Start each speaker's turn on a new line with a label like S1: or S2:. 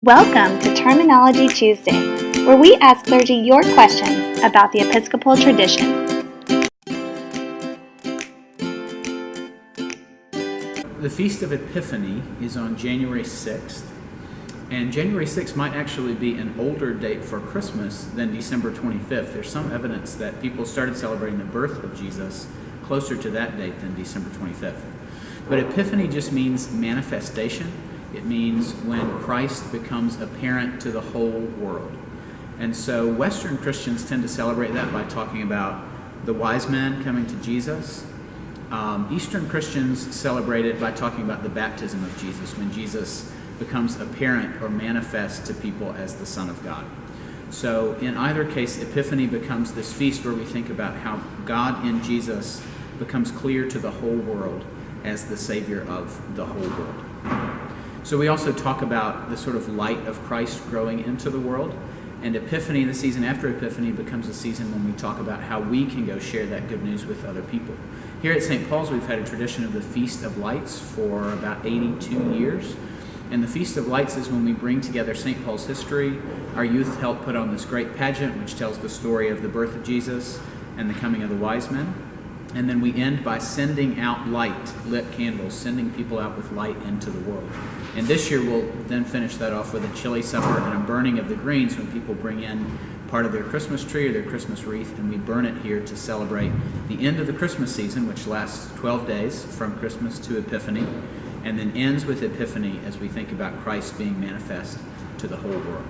S1: Welcome to Terminology Tuesday, where we ask clergy your questions about the Episcopal tradition.
S2: The Feast of Epiphany is on January 6th, and January 6th might actually be an older date for Christmas than December 25th. There's some evidence that people started celebrating the birth of Jesus closer to that date than December 25th. But Epiphany just means manifestation. It means when Christ becomes apparent to the whole world. And so Western Christians tend to celebrate that by talking about the wise men coming to Jesus. Eastern Christians celebrate it by talking about the baptism of Jesus, when Jesus becomes apparent or manifest to people as the Son of God. So in either case, Epiphany becomes this feast where we think about how God in Jesus becomes clear to the whole world as the Savior of the whole world. So we also talk about the sort of light of Christ growing into the world. And Epiphany, the season after Epiphany, becomes a season when we talk about how we can go share that good news with other people. Here at St. Paul's, we've had a tradition of the Feast of Lights for about 82 years. And the Feast of Lights is when we bring together St. Paul's history. Our youth help put on this great pageant, which tells the story of the birth of Jesus and the coming of the wise men. And then we end by sending out lit candles, sending people out with light into the world. And this year we'll then finish that off with a chili supper and a burning of the greens when people bring in part of their Christmas tree or their Christmas wreath, and we burn it here to celebrate the end of the Christmas season, which lasts 12 days from Christmas to Epiphany, and then ends with Epiphany as we think about Christ being manifest to the whole world.